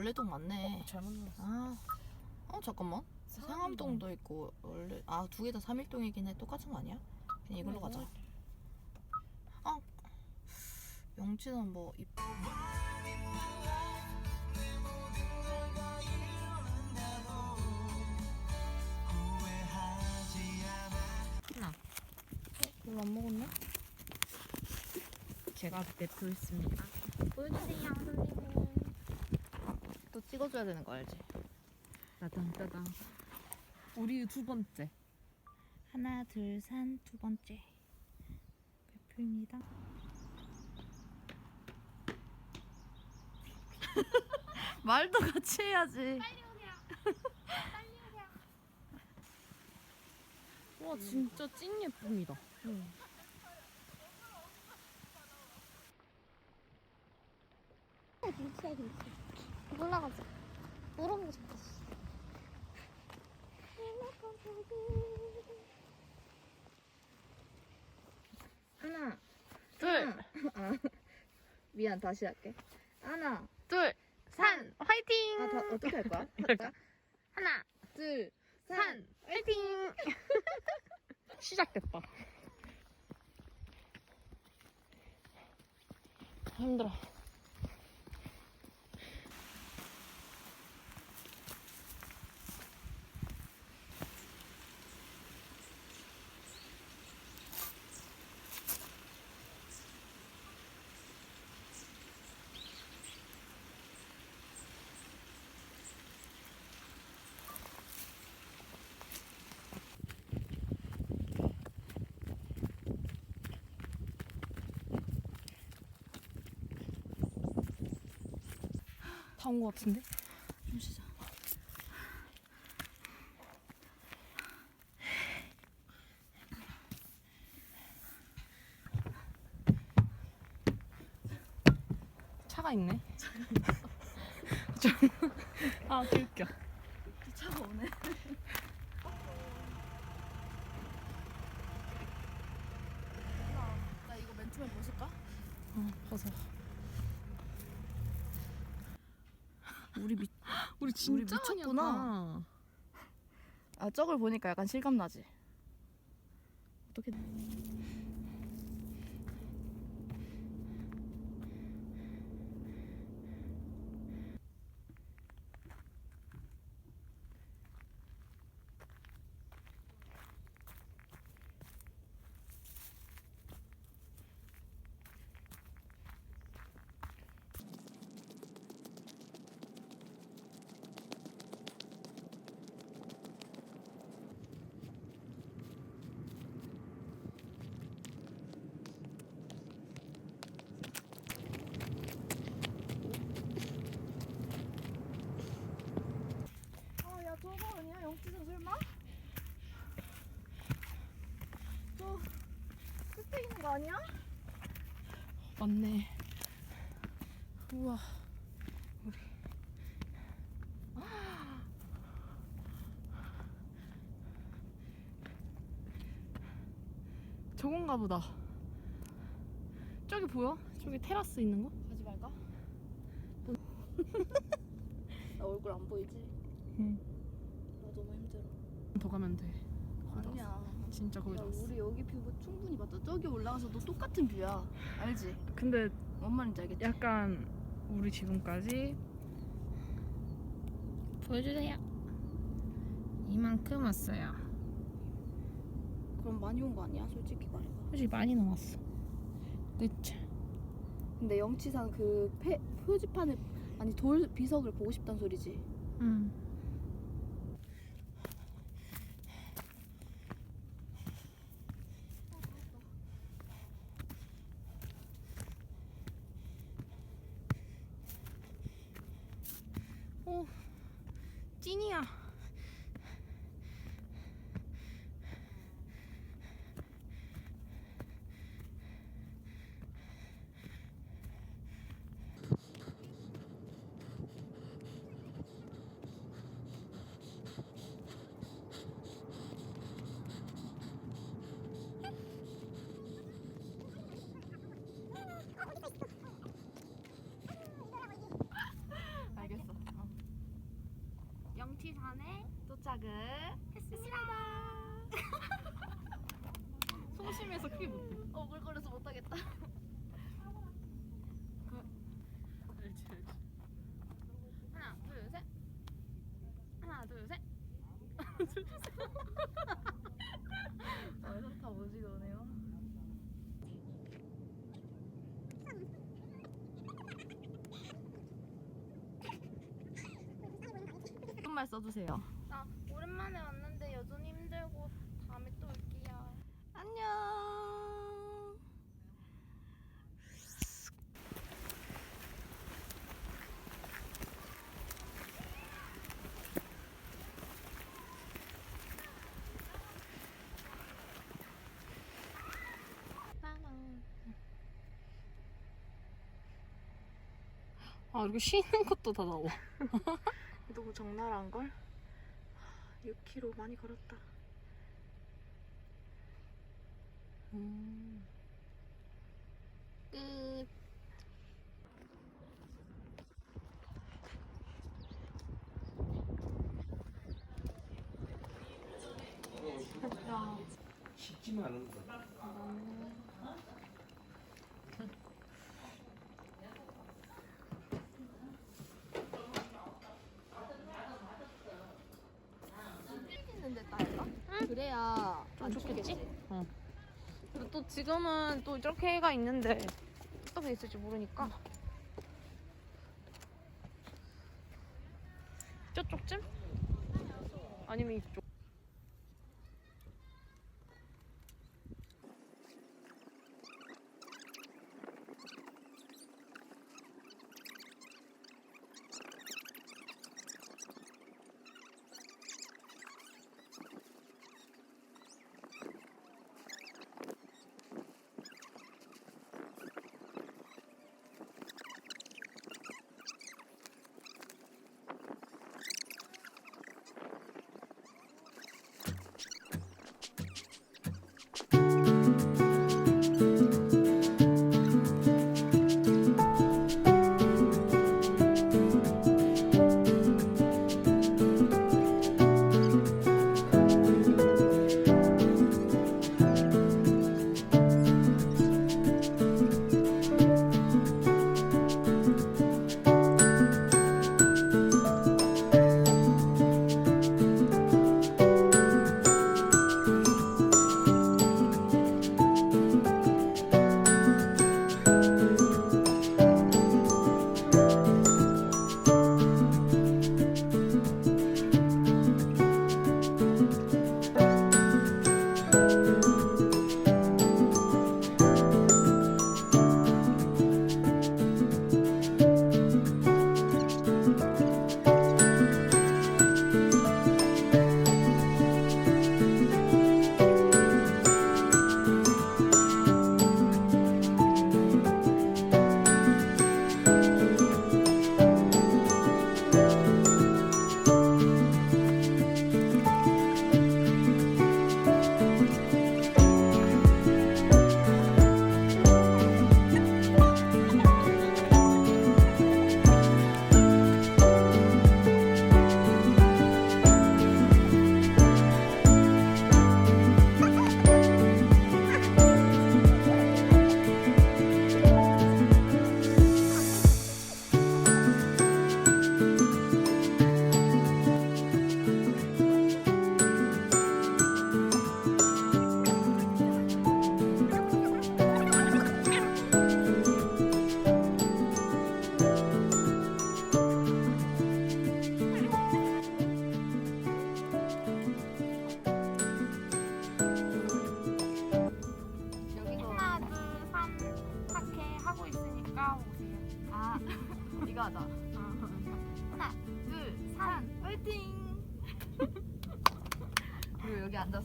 원래동 맞네. 잘못 눌렀어. 잠깐만. 상암동도 있고 원래 두 개 다 3일동이긴 해. 똑같은 거 아니야? 그냥 이걸로 가자. 영치는 뭐 하나. 별로 안 먹었나? 제가 냅두있습니다. 보여주세요, 선생님. 또 찍어줘야 되는 거 알지? 따당. 우리 두 번째. 하나둘산 두 번째 배표입니다. 말도 같이 해야지. 빨리 오세요. 빨리 오세요. 와 진짜 찐 예쁩니다. 김치야 김치. 올라가자. 물어보고 싶었어. 하나, 둘, 미안, 다시 할게. 하나, 둘, 산, 화이팅! 다 어떻게 할 거야? 하나, 둘, 산, 화이팅! 시작됐다. 힘들어. 다 온 것 같은데? 좀 쉬자. 차가 있네. 개웃겨. 차가 오네. 나 이거 맨투맨 벗을까? 벗어. 우리 진짜 미쳤구나. 저걸 보니까 약간 실감 나지. 어떻게? 야, 저거 아니야? 영치산 설마? 저 끝에 있는 거 아니야? 맞네. 우와. 우리. 저건가 보다. 저기 보여? 저기 테라스 있는 거? 가지 말까? 나 얼굴 안 보이지? 응. 나 너무 힘들어. 더 가면 돼. 거의 다 아니야. 왔어. 진짜 거의 야, 다 왔어. 우리 여기 뷰 충분히 봤다. 저기 올라가서도 똑같은 뷰야. 알지? 근데 뭔 말인지 알겠지? 약간 우리 지금까지 보여주세요. 이만큼 왔어요. 그럼 많이 온 거 아니야? 솔직히 말해봐. 솔직히 많이 나왔어. 늦자. 근데 영치산 그 표지판을 아니 돌 비석을 보고 싶단 소리지. 응. 오, 찐이야. 알겠어. 명치산에 도착을 했습니다. 소심해서 크게 못해. 오글거려서 못하겠다. 알지 알지. 하나, 둘, 셋. 하나, 둘, 셋. 현타 오지게 오네요. 무슨 말 써주세요. 나 오랜만에 왔는데 여전히 힘들고 다음에 또 올게요. 안녕. 아 이렇게 쉬는 것도 다 나와. 너무 적나라한 걸? 6km 많이 걸었다. 끝. 쉽지만 않은 거. 있는데 딸까? 그래야 안 좋겠지? 그리고 또 지금은 또 이렇게 해가 있는데 어떻게 있을지 모르니까 저쪽쯤? 아니면 이쪽? 이거 하자. 하나, 둘, 셋, 화이팅! 그리고 여기 앉아서